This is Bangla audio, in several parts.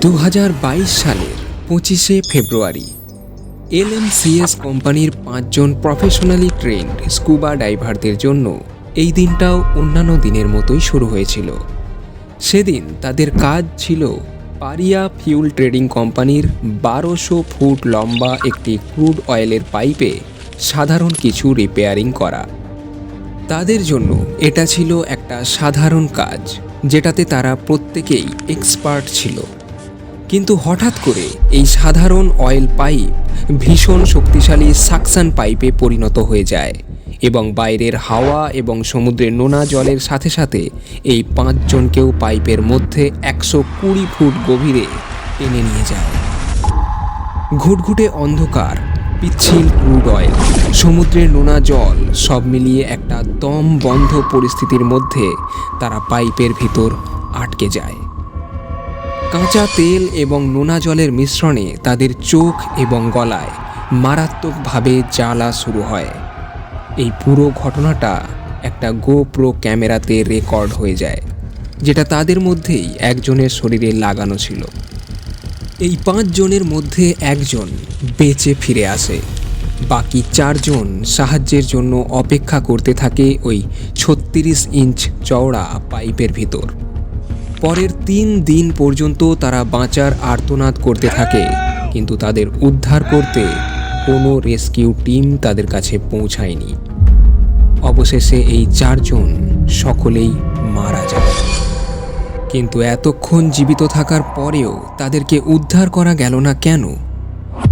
2022 সালের 25শে ফেব্রুয়ারি LMCS কোম্পানির 5 জন প্রফেশনালি ট্রেন্ড স্কুবা ডাইভারদের জন্য এই দিনটাও অন্যান্য দিনের মতোই শুরু হয়েছিল। সেদিন তাদের কাজ ছিল পারিয়া ফিউল ট্রেডিং কোম্পানির 1200 ফুট লম্বা একটি ক্রুড অয়েলের পাইপে সাধারণ কিছু রিপেয়ারিং করা। তাদের জন্য এটা ছিল একটা সাধারণ কাজ, যেটাতে তারা প্রত্যেকেই এক্সপার্ট ছিল। কিন্তু হঠাৎ করে এই সাধারণ অয়েল পাইপ ভীষণ শক্তিশালী সাকশন পাইপে পরিণত হয়ে যায় এবং বাইরের হাওয়া এবং সমুদ্রের নোনা জলের সাথে সাথে এই 5 জনকেও পাইপের মধ্যে 120 ফুট গভীরে টেনে নিয়ে যায়। ঘুটঘুটে অন্ধকার, পিচ্ছিল ক্রুড অয়েল, সমুদ্রের নোনা জল সব মিলিয়ে একটা দম বন্ধ পরিস্থিতির মধ্যে তারা পাইপের ভিতর আটকে যায়। কাঁচা তেল এবং নোনা জলের মিশ্রণে তাদের চোখ এবং গলায় মারাত্মকভাবে জ্বালা শুরু হয়। এই পুরো ঘটনাটা একটা গোপ্রো ক্যামেরাতে রেকর্ড হয়ে যায়, যেটা তাদের মধ্যেই একজনের শরীরে লাগানো ছিল। এই 5 জনের মধ্যে একজন বেঁচে ফিরে আসে, বাকি 4 জন সাহায্যের জন্য অপেক্ষা করতে থাকে ওই 36 ইঞ্চ চওড়া পাইপের ভিতর। পরের 3 দিন পর্যন্ত তারা বাঁচার আর্তনাদ করতে থাকে, কিন্তু তাদের উদ্ধার করতে কোনো রেস্কিউ টিম তাদের কাছে পৌঁছায়নি। অবশেষে এই 4 জন সকলেই মারা যায়। কিন্তু এতক্ষণ জীবিত থাকার পরেও তাদেরকে উদ্ধার করা গেল না কেন?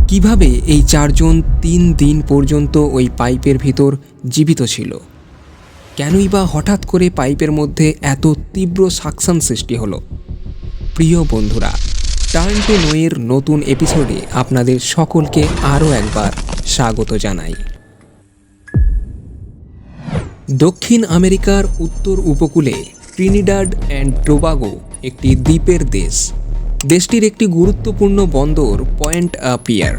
কিভাবে এই 4 জন 3 দিন পর্যন্ত ওই পাইপের ভিতর জীবিত ছিল? কেনই বা হঠাৎ করে পাইপের মধ্যে এত তীব্র সাকশন সৃষ্টি হলো? প্রিয় বন্ধুরা, টার্ন টু নোয়ের নতুন এপিসোডে আপনাদের সকলকে আরও একবার স্বাগত জানাই। দক্ষিণ আমেরিকার উত্তর উপকূলে ট্রিনিডাড অ্যান্ড টোবাগো একটি দ্বীপের দেশ। দেশটির একটি গুরুত্বপূর্ণ বন্দর পয়েন্ট আ পিয়ার।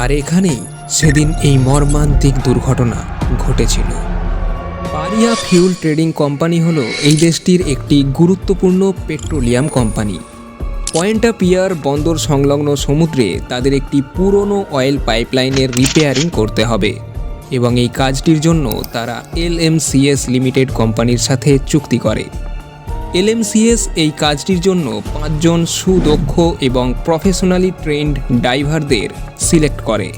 আর এখানেই সেদিন এই মর্মান্তিক দুর্ঘটনা ঘটেছিল। পারিয়া ফিউল ট্রেডিং কোম্পানি হলো এই দেশটির একটি গুরুত্বপূর্ণ পেট্রোলিয়াম কোম্পানি। পয়েন্ট আ পিয়ার বন্দর সংলগ্ন সমুদ্রে তাদের একটি পুরনো অয়েল পাইপলাইনের রিপেয়ারিং করতে হবে এবং এই কাজটির জন্য তারা LMCS লিমিটেড কোম্পানির সাথে চুক্তি করে। LMCS এই কাজটির জন্য 5 জন সুদক্ষ এবং প্রফেশনালি ট্রেন্ড ডাইভারদের সিলেক্ট করে।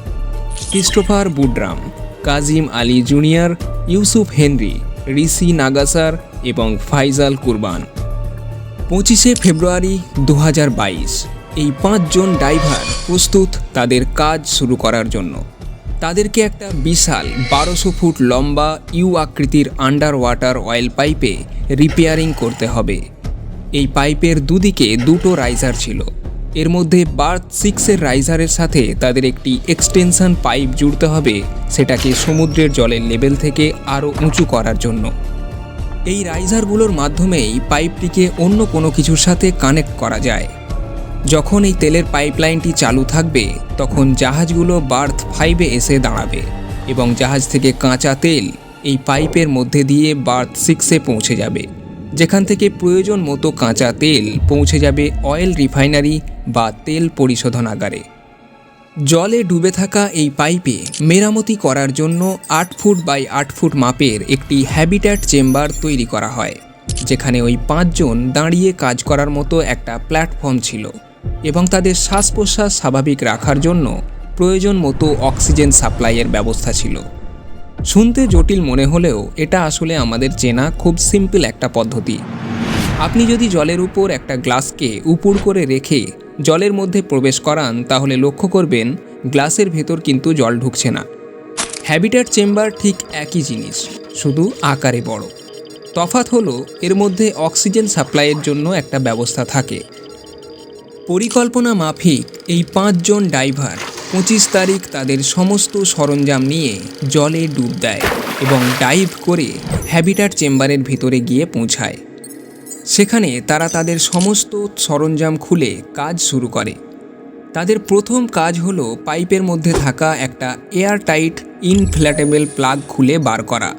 Christopher Boodram, Kazim Ali junior, Yusuf Henry, Rishi Nagassar এবং ফাইজাল কুরবান। 25শে ফেব্রুয়ারি 2022 এই 5 জন ডাইভার প্রস্তুত তাদের কাজ শুরু করার জন্য। তাদেরকে একটা বিশাল 1200 ফুট লম্বা ইউ আকৃতির আন্ডার ওয়াটার অয়েল পাইপে রিপেয়ারিং করতে হবে। এই পাইপের দুদিকে 2টো রাইজার ছিল। এর মধ্যে বার্থ 6-এর রাইজারের সাথে তাদের একটি এক্সটেনশন পাইপ জুড়তে হবে, সেটাকে সমুদ্রের জলের লেভেল থেকে আরও উঁচু করার জন্য। এই রাইজারগুলোর মাধ্যমেই পাইপটিকে অন্য কোনো কিছুর সাথে কানেক্ট করা যায়। যখন এই তেলের পাইপলাইনটি চালু থাকবে, তখন জাহাজগুলো বার্থ 5-এ এসে দাঁড়াবে এবং জাহাজ থেকে কাঁচা তেল এই পাইপের মধ্যে দিয়ে বার্থ 6-এ পৌঁছে যাবে, যেখান থেকে প্রয়োজন মতো কাঁচা তেল পৌঁছে যাবে অয়েল রিফাইনারি বা তেল পরিশোধনাগারে। জলে ডুবে থাকা এই পাইপে মেরামতি করার জন্য 8 ফুট বাই 8 ফুট মাপের একটি হ্যাবিট্যাট চেম্বার তৈরি করা হয়, যেখানে ওই 5 জন দাঁড়িয়ে কাজ করার মতো একটা প্ল্যাটফর্ম ছিল এবং তাদের শ্বাস প্রশ্বাস স্বাভাবিক রাখার জন্য প্রয়োজন মতো অক্সিজেন সাপ্লাইয়ের ব্যবস্থা ছিল। শুনতে জটিল মনে হলেও এটা আসলে আমাদের চেনা খুব সিম্পল একটা পদ্ধতি। আপনি যদি জলের উপর একটা গ্লাসকে উপুড় করে রেখে জলের মধ্যে প্রবেশ করান, তাহলে লক্ষ্য করবেন গ্লাসের ভেতর কিন্তু জল ঢুকছে না। হ্যাবিট্যাট চেম্বার ঠিক একই জিনিস, শুধু আকারে বড়। তফাৎ হলো এর মধ্যে অক্সিজেন সাপ্লাইয়ের জন্য একটা ব্যবস্থা থাকে। পরিকল্পনা মাফিক এই 5 জন ডাইভার 25 তারিখ তাদের সমস্ত সরঞ্জাম নিয়ে জলে ডুব দেয় এবং ডাইভ করে হ্যাবিট্যাট চেম্বারের ভিতরে গিয়ে পৌঁছায়। সেখানে তারা তাদের সমস্ত সরঞ্জাম খুলে কাজ শুরু করে। তাদের প্রথম কাজ হলো পাইপের মধ্যে থাকা একটা এয়ারটাইট ইনফ্ল্যাটেবল প্লাগ খুলে বার করা।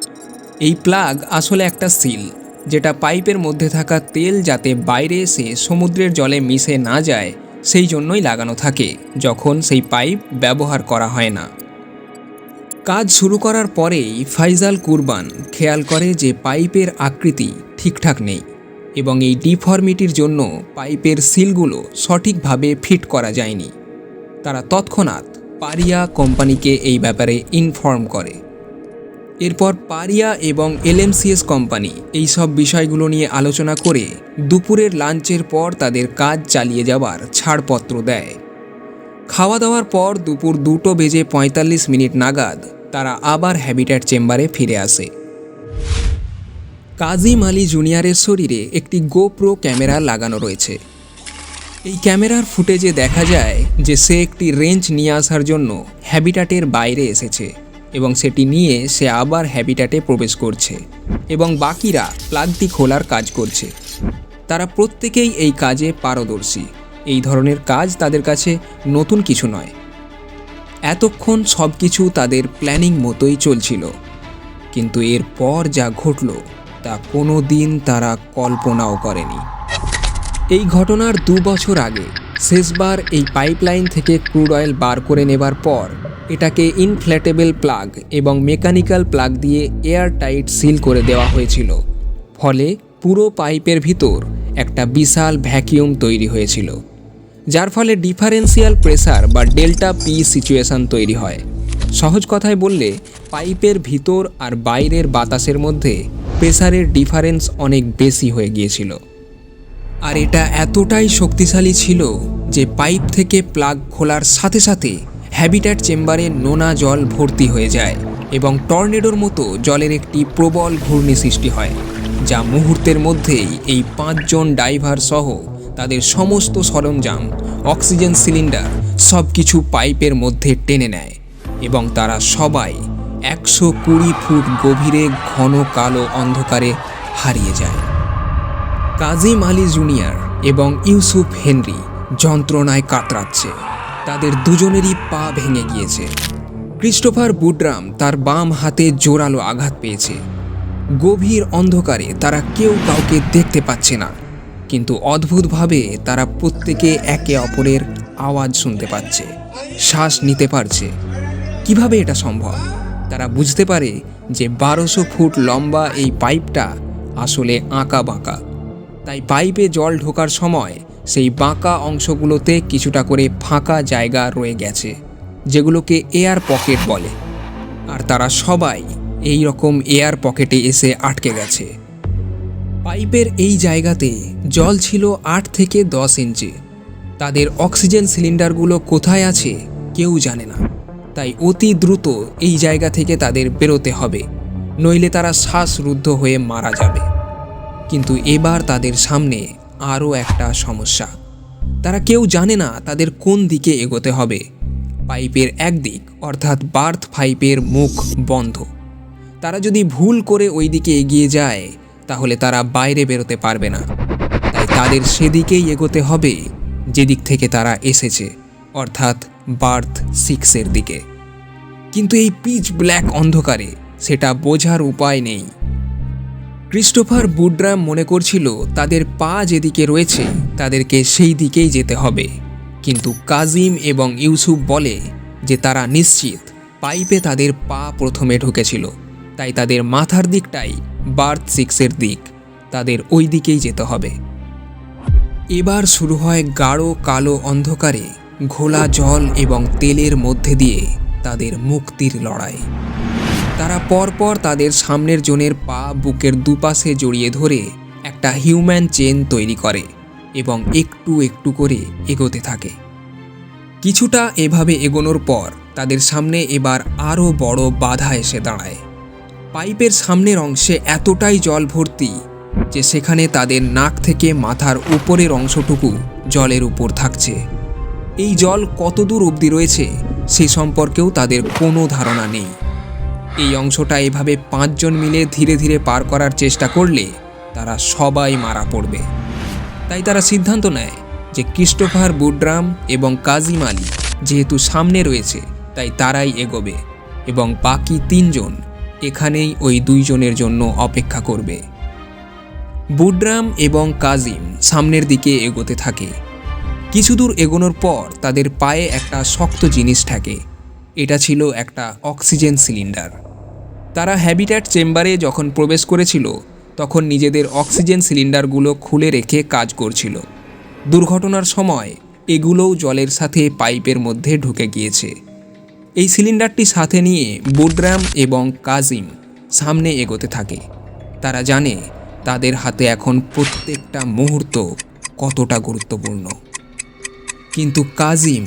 এই প্লাগ আসলে একটা সিল, যেটা পাইপের মধ্যে থাকা তেল যাতে বাইরে এসে সমুদ্রের জলে মিশে না যায় সেই জন্যই লাগানো থাকে যখন সেই পাইপ ব্যবহার করা হয় না। কাজ শুরু করার পরেই ফাইজাল কুরবান খেয়াল করে যে পাইপের আকৃতি ঠিকঠাক নেই এবং এই ডিফর্মিটির জন্য পাইপের সিলগুলো সঠিকভাবে ফিট করা যায়নি। তারা তৎক্ষণাৎ পারিয়া কোম্পানিকে এই ব্যাপারে ইনফর্ম করে। এরপর পারিয়া এবং এলএমসিএস কোম্পানি এই সব বিষয়গুলো নিয়ে আলোচনা করে দুপুরের লাঞ্চের পর তাদের কাজ চালিয়ে যাওয়ার ছাড়পত্র দেয়। খাওয়া দাওয়ার পর দুপুর 2:45 নাগাদ তারা আবার হ্যাবিট্যাট চেম্বারে ফিরে আসে। কাজিম আলী জুনিয়রের শরীরে একটি গোপ্রো ক্যামেরা লাগানো রয়েছে। এই ক্যামেরার ফুটেজে দেখা যায় যে সে একটি রেঞ্চ নিয়ে আসার জন্য হ্যাবিট্যাটের বাইরে এসেছে এবং সেটি নিয়ে সে আবার হ্যাবিট্যাটে প্রবেশ করছে এবং বাকিরা প্লাগটি খোলার কাজ করছে। তারা প্রত্যেকেই এই কাজে পারদর্শী। এই ধরনের কাজ তাদের কাছে নতুন কিছু নয়। এতক্ষণ সব কিছু তাদের প্ল্যানিং মতোই চলছিল, কিন্তু এরপর যা ঘটল তা কোনো দিন তারা কল্পনাও করেনি। এই ঘটনার 2 বছর আগে শেষবার এই পাইপলাইন থেকে ক্রুড অয়েল বার করে নেবার পর এটাকে ইনফ্ল্যাটেবল প্লাগ এবং মেকানিক্যাল প্লাগ দিয়ে এয়ার টাইট সিল করে দেওয়া হয়েছিল। ফলে পুরো পাইপের ভিতর একটা বিশাল ভ্যাকিউম তৈরি হয়েছিল, যার ফলে ডিফারেন্সিয়াল প্রেসার বা ডেল্টা পি সিচুয়েশন তৈরি হয়। সহজ কথায় বললে পাইপের ভিতর আর বাইরের বাতাসের মধ্যে প্রেসারের ডিফারেন্স অনেক বেশি হয়ে গিয়েছিল। আর এটা এতটাই শক্তিশালী ছিল যে পাইপ থেকে প্লাগ খোলার সাথে সাথে হ্যাবিট্যাট চেম্বারে নোনা জল ভর্তি হয়ে যায় এবং টর্নেডোর মতো জলের একটি প্রবল ঘূর্ণি সৃষ্টি হয়, যা মুহূর্তের মধ্যেই এই 5 জন ডাইভার সহ তাদের সমস্ত সরঞ্জাম, অক্সিজেন সিলিন্ডার সব কিছু পাইপের মধ্যে টেনে নেয় এবং তারা সবাই 120 ফুট গভীরে ঘন কালো অন্ধকারে হারিয়ে যায়। কাজিম আলী জুনিয়র এবং ইউসুফ হেনরি যন্ত্রণায় কাতরাচ্ছে। তাদের দুজনেরই পা ভেঙে গিয়েছে। ক্রিস্টোফার বুডরাম তার বাম হাতে জোরালো আঘাত পেয়েছে। গভীর অন্ধকারে তারা কেউ কাউকে দেখতে পাচ্ছে না, কিন্তু অদ্ভুতভাবে তারা প্রত্যেকে একে অপরের আওয়াজ শুনতে পাচ্ছে, শ্বাস নিতে পারছে। কিভাবে এটা সম্ভব? তারা বুঝতে পারে যে 1200 ফুট লম্বা এই পাইপটা আসলে আঁকা বাঁকা। তাই পাইপে জল ঢোকার সময় সেই বাঁকা অংশগুলোতে কিছুটা করে ফাঁকা জায়গা রয়ে গেছে, যেগুলোকে এয়ার পকেট বলে। আর তারা সবাই এই রকম এয়ার পকেটে এসে আটকে গেছে। পাইপের এই জায়গাতে জল ছিল 8 থেকে 10 ইঞ্চি। তাদের অক্সিজেন সিলিন্ডারগুলো কোথায় আছে কেউ জানে না। তাই অতি দ্রুত এই জায়গা থেকে তাদের বেরোতে হবে, নইলে তারা শ্বাসরুদ্ধ হয়ে মারা যাবে। কিন্তু এবার তাদের সামনে আরও একটা সমস্যা। তারা কেউ জানে না তাদের কোন দিকে এগোতে হবে। পাইপের একদিক অর্থাৎ বার্থ পাইপের মুখ বন্ধ। তারা যদি ভুল করে ওই দিকে এগিয়ে যায় তাহলে তারা বাইরে বেরোতে পারবে না। তাই তাদের সেদিকেই এগোতে হবে যেদিক থেকে তারা এসেছে, অর্থাৎ বার্থ 6-এর দিকে। কিন্তু এই পিচ ব্ল্যাক অন্ধকারে সেটা বোঝার উপায় নেই। ক্রিস্টোফার বুডরাম মনে করছিল তাদের পা যেদিকে রয়েছে তাদেরকে সেই দিকেই যেতে হবে, কিন্তু কাজিম এবং ইউসুফ বলে যে তারা নিশ্চিত পাইপে তাদের পা প্রথমে ঢুকেছিল, তাই তাদের মাথার দিকটাই বার্থ 6-এর দিক, তাদের ওই দিকেই যেতে হবে। এবার শুরু হয় গাঢ় কালো অন্ধকারে ঘোলা জল এবং তেলের মধ্যে দিয়ে তাদের মুক্তির লড়াই। তারা পরপর তাদের সামনের জনের পা বুকের দুপাশে জড়িয়ে ধরে একটা হিউম্যান চেন তৈরি করে এবং একটু একটু করে এগোতে থাকে। কিছুটা এভাবে এগোনোর পর তাদের সামনে এবার আরও বড় বাধা এসে দাঁড়ায়। পাইপের সামনের অংশে এতটাই জল ভর্তি যে সেখানে তাদের নাক থেকে মাথার উপরের অংশটুকু জলের উপর থাকছে। এই জল কত দূর অবধি রয়েছে সে সম্পর্কেও তাদের কোনো ধারণা নেই। এই অংশটা এভাবে 5 জন মিলে ধীরে ধীরে পার করার চেষ্টা করলে তারা সবাই মারা পড়বে। তাই তারা সিদ্ধান্ত নেয় যে ক্রিস্টোফার বুডরাম এবং কাজিম আলী যেহেতু সামনে রয়েছে তাই তারাই এগোবে এবং বাকি 3 জন এখানেই ওই 2 জনের জন্য অপেক্ষা করবে। বুডরাম এবং কাজিম সামনের দিকে এগোতে থাকে। কিছু দূর এগোনোর পর তাদের পায়ে একটা শক্ত জিনিস ঠেকে। এটা ছিল একটা অক্সিজেন সিলিন্ডার। তারা হ্যাবিট্যাট চেম্বারে যখন প্রবেশ করেছিল তখন নিজেদের অক্সিজেন সিলিন্ডারগুলো খুলে রেখে কাজ করছিল। দুর্ঘটনার সময় এগুলোও জলের সাথে পাইপের মধ্যে ঢুকে গিয়েছে। এই সিলিন্ডারটি সাথে নিয়ে বুডরাম এবং কাজিম সামনে এগোতে থাকে। তারা জানে তাদের হাতে এখন প্রত্যেকটা মুহূর্ত কতটা গুরুত্বপূর্ণ। কিন্তু কাজিম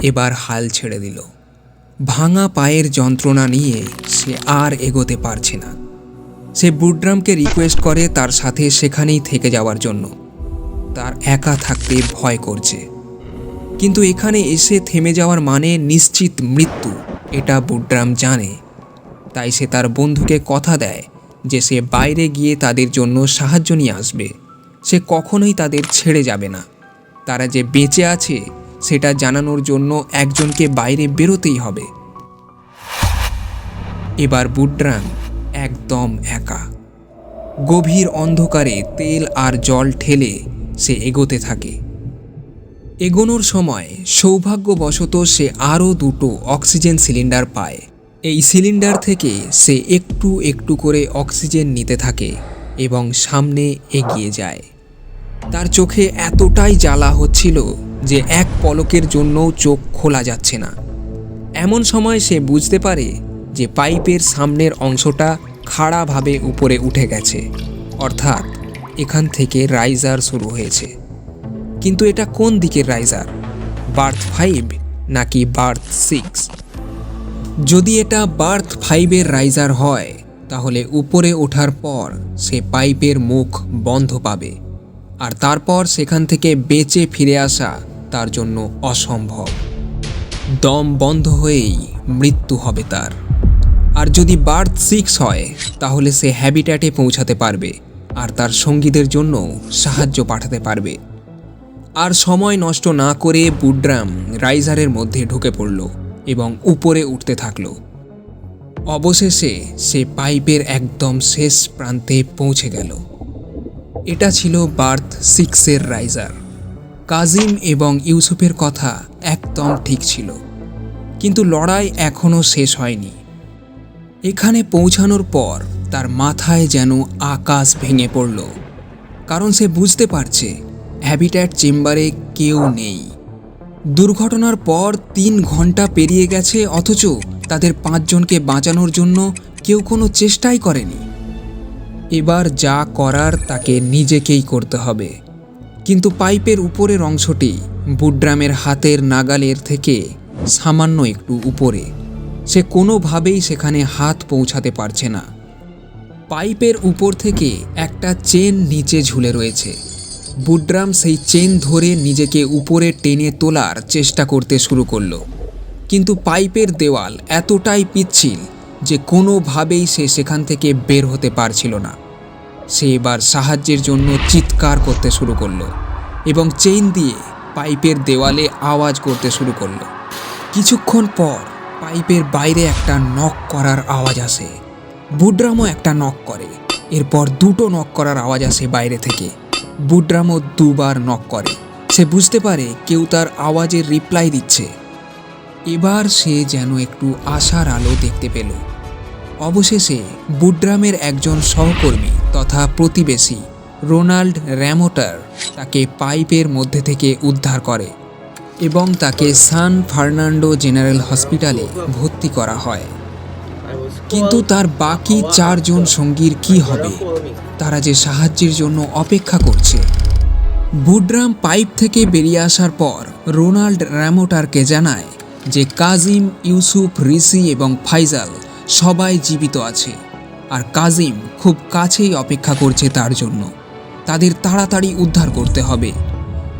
এবার হাল ছেড়ে দিল। ভাঙা পায়ের যন্ত্রণা নিয়ে সে আর এগোতে পারছে না। সে বুডরামকে রিকোয়েস্ট করে তার সাথে সেখানেই থেকে যাওয়ার জন্য। তার একা থাকতে ভয় করছে, কিন্তু এখানে এসে থেমে যাওয়ার মানে নিশ্চিত মৃত্যু, এটা বুডরাম জানে। তাই সে তার বন্ধুকে কথা দেয় যে সে বাইরে গিয়ে তাদের জন্য সাহায্য নিয়ে আসবে। সে কখনোই তাদের ছেড়ে যাবে না। তারা যে বেঁচে আছে সেটা জানানোর জন্য একজনকে বাইরে বেরোতেই হবে। এবার বুডরাম একদম একা। গভীর অন্ধকারে তেল আর জল ঠেলে সে এগোতে থাকে। এগোনোর সময় সৌভাগ্যবশত সে আরও 2টো অক্সিজেন সিলিন্ডার পায়। এই সিলিন্ডার থেকে সে একটু একটু করে অক্সিজেন নিতে থাকে এবং সামনে এগিয়ে যায়। তার চোখে এতটাই জ্বালা হচ্ছিল যে এক পলকের জন্যও চোখ খোলা যাচ্ছে না। এমন সময় সে বুঝতে পারে যে পাইপের সামনের অংশটা খাড়াভাবে উপরে উঠে গেছে, অর্থাৎ এখান থেকে রাইজার শুরু হয়েছে। কিন্তু এটা কোন দিকের রাইজার, বার্থ 5 নাকি বার্থ 6? যদি এটা বার্থ 5-এর রাইজার হয় তাহলে উপরে ওঠার পর সে পাইপের মুখ বন্ধ পাবে, আর তারপর সেখান থেকে বেঁচে ফিরে আসা তার জন্য অসম্ভব। দম বন্ধ হয়েই মৃত্যু হবে তার। আর যদি বার্থ 6 হয় তাহলে সে হ্যাবিট্যাটে পৌঁছাতে পারবে আর তার সঙ্গীদের জন্য সাহায্য পাঠাতে পারবে। আর সময় নষ্ট না করে বুডরাম রাইজারের মধ্যে ঢুকে পড়ল এবং উপরে উঠতে থাকল। অবশেষে সে পাইপের একদম শেষ প্রান্তে পৌঁছে গেল। এটা ছিল বার্থ 6-এর রাইজার। কাজিম এবং ইউসুফের কথা একদম ঠিক ছিল, কিন্তু লড়াই এখনও শেষ হয়নি। এখানে পৌঁছানোর পর তার মাথায় যেন আকাশ ভেঙে পড়ল, কারণ সে বুঝতে পারছে হ্যাবিট্যাট চেম্বারে কেউ নেই। দুর্ঘটনার পর 3 ঘন্টা পেরিয়ে গেছে, অথচ তাদের 5 জনকে বাঁচানোর জন্য কেউ কোনো চেষ্টাই করেনি। এবার যা করার তাকে নিজেকেই করতে হবে। কিন্তু পাইপের উপরের অংশটি বুডরামের হাতের নাগালের থেকে সামান্য একটু উপরে। সে কোনোভাবেই সেখানে হাত পৌঁছাতে পারছে না। পাইপের উপর থেকে একটা চেন নিচে ঝুলে রয়েছে। বুডরাম সেই চেন ধরে নিজেকে উপরে টেনে তোলার চেষ্টা করতে শুরু করলো, কিন্তু পাইপের দেওয়াল এতটাই পিচ্ছিল যে কোনোভাবেই সে সেখান থেকে বের হতে পারছিল না। সে এবার সাহায্যের জন্য চিৎকার করতে শুরু করলো এবং চেইন দিয়ে পাইপের দেওয়ালে আওয়াজ করতে শুরু করলো। কিছুক্ষণ পর পাইপের বাইরে একটা নক করার আওয়াজ আসে। বুডরামও একটা নক করে। এরপর 2টো নক করার আওয়াজ আসে বাইরে থেকে। বুডরামও 2বার নক করে। সে বুঝতে পারে কেউ তার আওয়াজের রিপ্লাই দিচ্ছে। এবার সে যেন একটু আশার আলো দেখতে পেল। অবশেষে বুডরামের একজন সহকর্মী তথা প্রতিবেশী রোনাল্ড র্যামোটার তাকে পাইপের মধ্যে থেকে উদ্ধার করে এবং তাকে সান ফার্নান্ডো জেনারেল হসপিটালে ভর্তি করা হয়। কিন্তু তার বাকি 4 জন সঙ্গীর কি হবে? তারা যে সাহায্যের জন্য অপেক্ষা করছে। বুডরাম পাইপ থেকে বেরিয়ে আসার পর রোনাল্ড র্যামোটারকে জানায় যে কাজিম, ইউসুফ, ঋষি এবং ফাইজাল সবাই জীবিত আছে, আর কাজিম খুব কাছেই অপেক্ষা করছে তার জন্য। তাদের তাড়াতাড়ি উদ্ধার করতে হবে।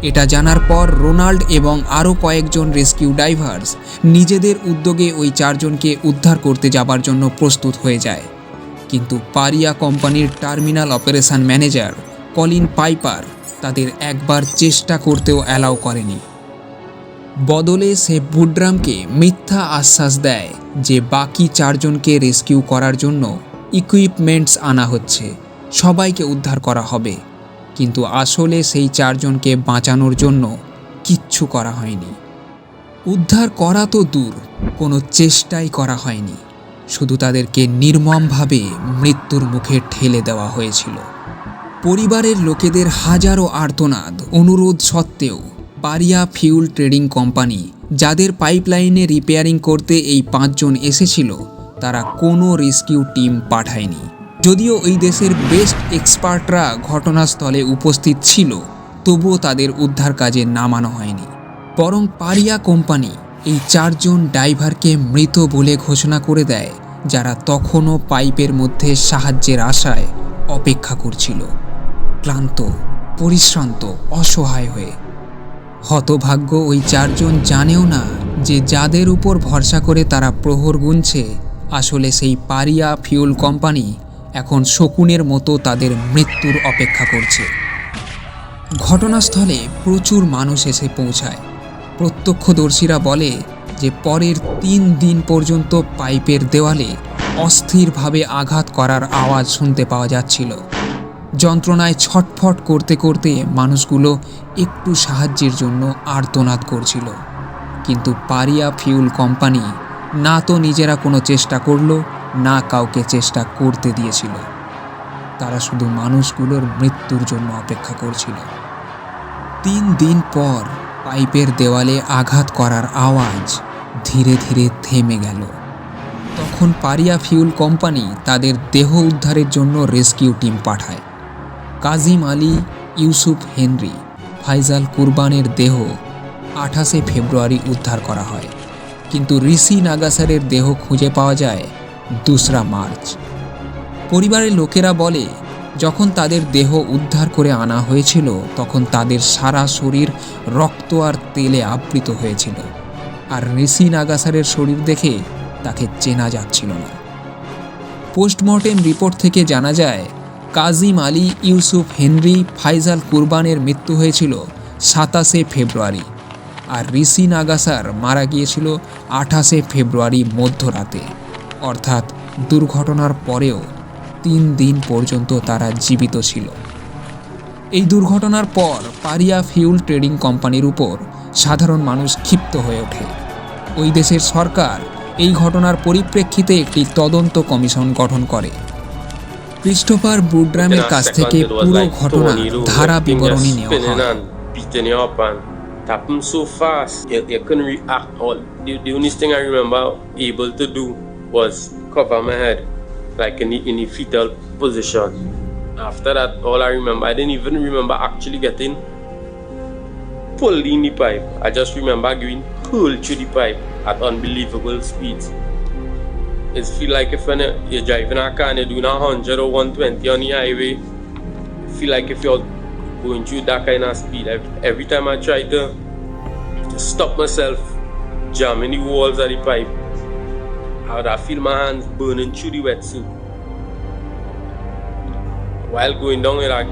এটা জানার পর রোনাল্ড এবং আরও কয়েকজন রেস্কিউ ডাইভার্স নিজেদের উদ্যোগে ওই চারজনকে উদ্ধার করতে যাবার জন্য প্রস্তুত হয়ে যায়। কিন্তু পারিয়া কোম্পানির terminal operation manager Colin piper তাদের একবার চেষ্টা করতেও অ্যালাউ করেনি। বদলে সে বুডরামকে মিথ্যা আশ্বাস দেয় যে বাকি চারজনকে রেস্কিউ করার জন্য ইকুইপমেন্টস আনা হচ্ছে, সবাইকে উদ্ধার করা হবে। কিন্তু আসলে সেই চারজনকে বাঁচানোর জন্য কিচ্ছু করা হয়নি। উদ্ধার করা তো দূর, কোনো চেষ্টাই করা হয়নি। শুধু তাদেরকে নির্মমভাবে মৃত্যুর মুখে ঠেলে দেওয়া হয়েছিল। পরিবারের লোকেদের হাজারো আর্তনাদ অনুরোধ সত্ত্বেও পারিয়া ফিউল ট্রেডিং কোম্পানি, যাদের পাইপলাইনে রিপেয়ারিং করতে এই পাঁচজন এসেছিল, তারা কোনো রেস্কিউ টিম পাঠায়নি। যদিও ওই দেশের বেস্ট এক্সপার্টরা ঘটনাস্থলে উপস্থিত ছিল, তবুও তাদের উদ্ধার কাজে নামানো হয়নি। বরং পারিয়া কোম্পানি এই চারজন ডাইভারকে মৃত বলে ঘোষণা করে দেয়, যারা তখনও পাইপের মধ্যে সাহায্যের আশায় অপেক্ষা করছিল, ক্লান্ত, পরিশ্রান্ত, অসহায় হয়ে। হতভাগ্য ওই চারজন জানেও না যে যাদের উপর ভরসা করে তারা প্রহর গুনছে, আসলে সেই পারিয়া ফিউল কোম্পানি এখন শকুনের মতো তাদের মৃত্যুর অপেক্ষা করছে। ঘটনাস্থলে প্রচুর মানুষ এসে পৌঁছায়। প্রত্যক্ষদর্শীরা বলে যে পরের 3 দিন পর্যন্ত পাইপের দেওয়ালে অস্থিরভাবে আঘাত করার আওয়াজ শুনতে পাওয়া যাচ্ছিল। যন্ত্রণায় ছটফট করতে করতে মানুষগুলো একটু সাহায্যের জন্য আর্তনাদ করছিল। কিন্তু পারিয়া ফিউল কোম্পানি না তো নিজেরা কোনো চেষ্টা করলো, না কাউকে চেষ্টা করতে দিয়েছিল। তারা শুধু মানুষগুলোর মৃত্যুর জন্য অপেক্ষা করছিল। 3 দিন পর পাইপের দেওয়ালে আঘাত করার আওয়াজ ধীরে ধীরে থেমে গেল। তখন পারিয়া ফিউল কোম্পানি তাদের দেহ উদ্ধারের জন্য রেস্কিউ টিম পাঠায়। কাজিম আলী, ইউসুফ হেনরি, ফাইজাল কুরবানের দেহ 28 ফেব্রুয়ারি উদ্ধার করা হয়, কিন্তু ঋষি নাগাসারের দেহ খুঁজে পাওয়া যায় 2 মার্চ। পরিবারের লোকেরা বলে, যখন তাদের দেহ উদ্ধার করে আনা হয়েছিল তখন তাদের সারা শরীর রক্ত আর তেলে আবৃত হয়েছিল, আর ঋষি নাগাসারের শরীর দেখে তাকে চেনা যাচ্ছিল না। পোস্টমর্টেম রিপোর্ট থেকে জানা যায়, কাজিম আলী, ইউসুফ হেনরি, ফাইজাল কুরবানের মৃত্যু হয়েছিল 27 ফেব্রুয়ারি, আর ঋষি নাগাসার মারা গিয়েছিল 28 ফেব্রুয়ারি মধ্যরাতে। অর্থাৎ দুর্ঘটনার পরেও 3 দিন পর্যন্ত তারা জীবিত ছিল। এই দুর্ঘটনার পর পারিয়া ফিউল ট্রেডিং কোম্পানির উপর সাধারণ মানুষ ক্ষিপ্ত হয়ে ওঠে। ওই দেশের সরকার এই ঘটনার পরিপ্রেক্ষিতে একটি তদন্ত কমিশন গঠন করে। ক্রিস্টোফার বুডরামের কাছ থেকে পুরো ঘটনার ধারা বিবরণী নেওয়া হয়। Happened so fast, you couldn't react all. The only thing I remember able to do was cover my head, like in the fetal position. After that, all I remember, I didn't even remember actually getting pulled in the pipe. I just remember going pulled through the pipe at unbelievable speeds. It feel like if when you're driving a car and you're doing 100 or 120 on the highway, you feel like if you're going through that kind of speed. Every time I try to stop myself jamming the walls of the pipe, I would feel my hands burning through the wetsuit. While going down it, I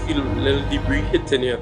feel a little debris hitting you.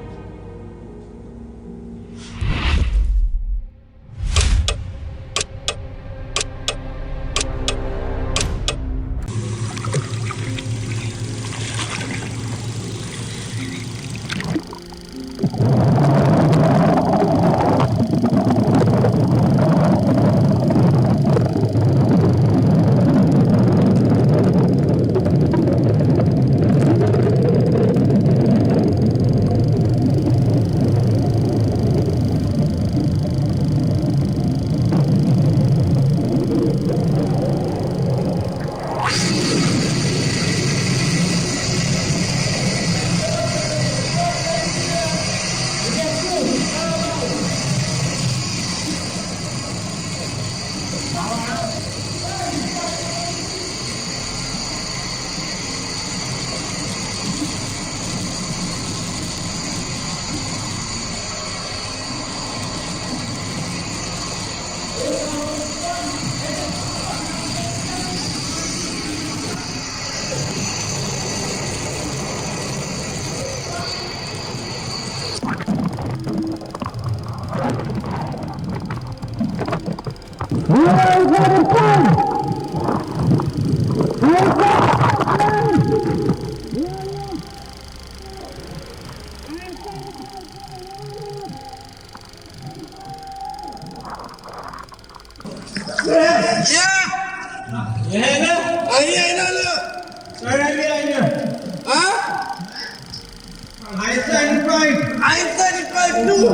I'm satisfied too.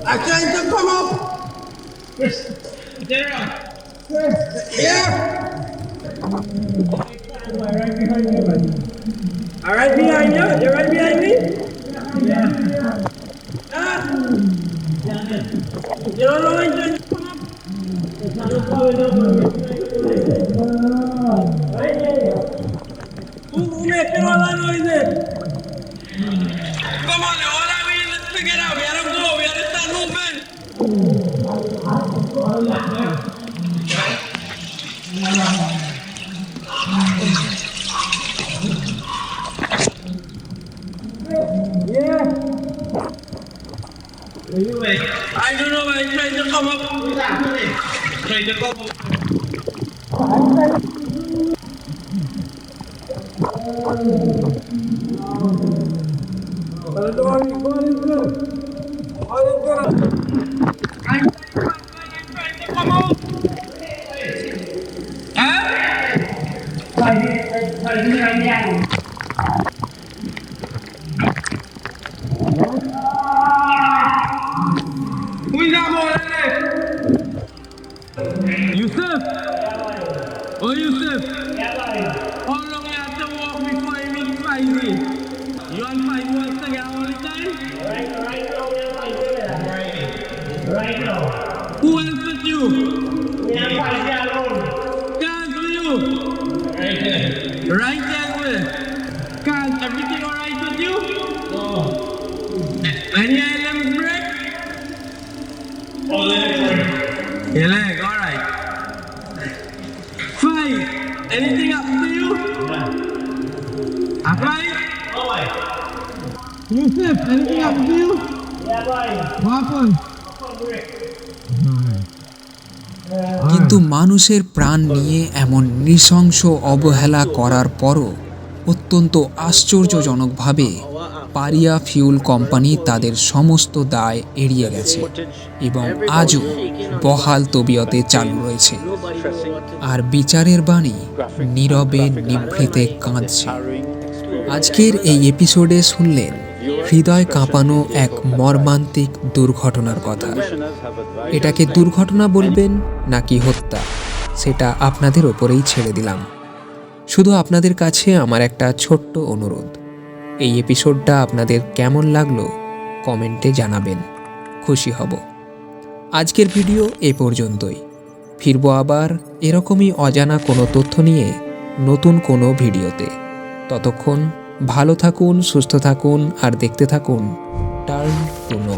I trying to come up. Yeah. All right behind you. You're right behind me. You don't know when to come up. Who making all that noises? Come on, all I mean, let's figure it out. We gotta go. We gotta start moving. I don't know. I'm trying to come up. Trying to come up. Yusuf! Oh, Yusuf! How long you have to walk before you meet Faizi? You and Faizi want together all the time? Right now we are Faizi. Right now. Who else with you? We are Faizi alone. Kaz with you? Right there. Right there with? Kaz, everything alright with you? No. Any limbs break? All legs break. Your leg, alright. Five. Anything happen to you? Yeah. Five? No way. Yusuf, anything happen to you? Yeah, boy. What happened? কিন্তু মানুষের প্রাণ নিয়ে এমন নৃশংস অবহেলা করার পরও অত্যন্ত আশ্চর্যজনকভাবে পারিয়া ফিউল কোম্পানি তাদের সমস্ত দায় এড়িয়ে গেছে এবং আজও বহাল তবিয়তে চালু রয়েছে আর বিচারের বাণী নীরবে নিভৃতে কাঁদছে। আজকের এই এপিসোডে শুনলেন হৃদয় কাঁপানো এক মর্মান্তিক দুর্ঘটনার কথা। এটাকে দুর্ঘটনা বলবেন নাকি হত্যা সেটা আপনাদের ওপরেই ছেড়ে দিলাম। শুধু আপনাদের কাছে আমার একটা ছোট্ট অনুরোধ, এই এপিসোডটা আপনাদের কেমন লাগলো কমেন্টে জানাবেন, খুশি হব। আজকের ভিডিও এ পর্যন্তই। ফিরবো আবার এরকমই অজানা কোনো তথ্য নিয়ে নতুন কোনো ভিডিওতে। ততক্ষণ ভালো থাকুন, সুস্থ থাকুন আর দেখতে থাকুন টার্ন টু নো।